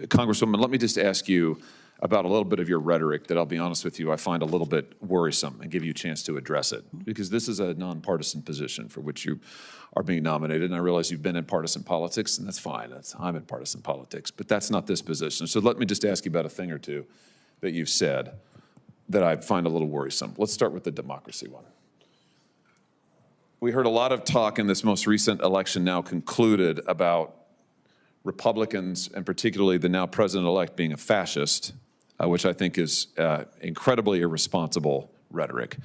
Congresswoman, let me just ask you about a little bit of your rhetoric that I'll be honest with you, I find a little bit worrisome, and give you a chance to address it, because this is a nonpartisan position for which you are being nominated. And I realize you've been in partisan politics, and that's fine. I'm in partisan politics, but that's not this position. So let me just ask you about a thing or two that you've said that I find a little worrisome. Let's start with the democracy one. We heard a lot of talk in this most recent election now concluded about Republicans, and particularly the now president-elect, being a fascist, which I think is incredibly irresponsible rhetoric.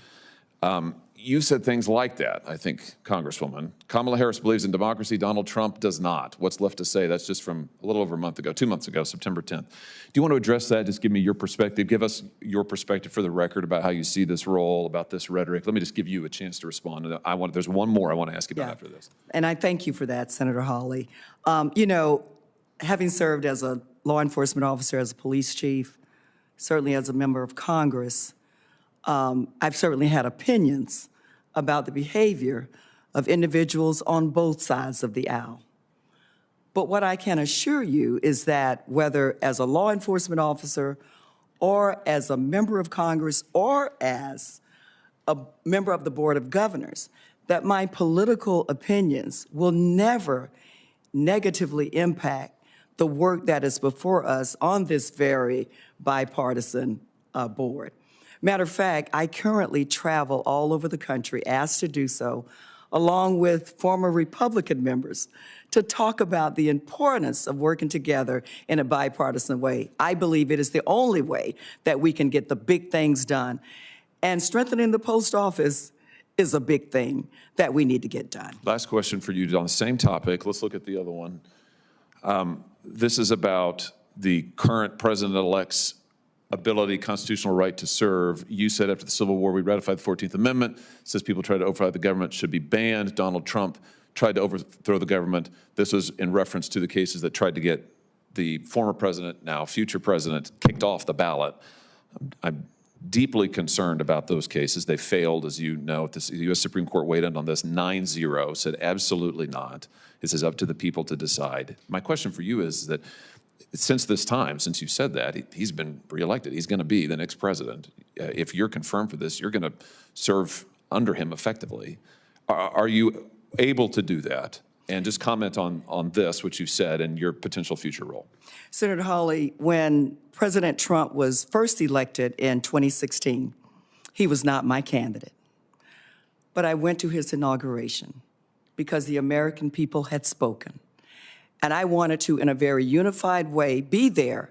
You said things like that, I think, Congresswoman. Kamala Harris believes in democracy. Donald Trump does not. What's left to say? That's just from a little over a month ago, 2 months ago, September 10th. Do you want to address that? Just give me your perspective. Give us your perspective for the record about how you see this role, about this rhetoric. Let me just give you a chance to respond. And there's one more I want to ask you about after this. And I thank you for that, Senator Hawley. You know, having served as a law enforcement officer, as a police chief, certainly as a member of Congress, I've certainly had opinions about the behavior of individuals on both sides of the aisle. But what I can assure you is that whether as a law enforcement officer or as a member of Congress or as a member of the Board of Governors, that my political opinions will never negatively impact the work that is before us on this very bipartisan board. Matter of fact, I currently travel all over the country, asked to do so, along with former Republican members, to talk about the importance of working together in a bipartisan way. I believe it is the only way that we can get the big things done. And strengthening the post office is a big thing that we need to get done. Last question for you on the same topic. Let's look at the other one. This is about the current president-elect's ability, constitutional right to serve. You said after the Civil War, we ratified the 14th Amendment. It says people try to overthrow the government should be banned. Donald Trump tried to overthrow the government. This was in reference to the cases that tried to get the former president, now future president, kicked off the ballot. I'm deeply concerned about those cases. They failed, as you know. The U.S. Supreme Court weighed in on this 9-0, said absolutely not. This is up to the people to decide. My question for you is that since this time, since you said that, he's been reelected. He's going to be the next president. If you're confirmed for this, you're going to serve under him effectively. Are you able to do that? And just comment on this, which you said, and your potential future role. Senator Hawley, when President Trump was first elected in 2016, he was not my candidate. But I went to his inauguration because the American people had spoken. And I wanted to, in a very unified way, be there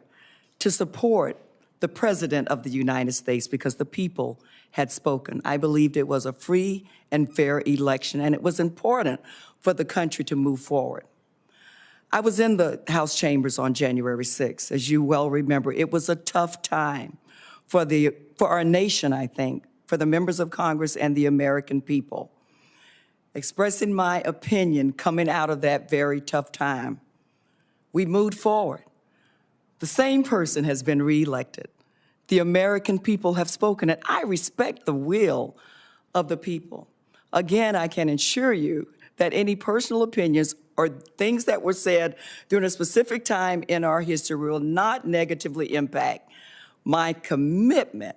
to support the President of the United States because the people had spoken. I believed it was a free and fair election, and it was important for the country to move forward. I was in the House chambers on January 6th. As you well remember, it was a tough time for our nation, I think, for the members of Congress and the American people. Expressing my opinion coming out of that very tough time, we moved forward. The same person has been reelected. The American people have spoken, and I respect the will of the people. Again, I can assure you that any personal opinions or things that were said during a specific time in our history will not negatively impact my commitment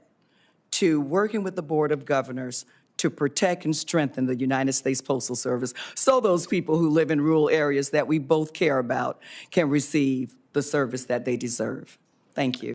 to working with the Board of Governors to protect and strengthen the United States Postal Service so those people who live in rural areas that we both care about can receive the service that they deserve. Thank you.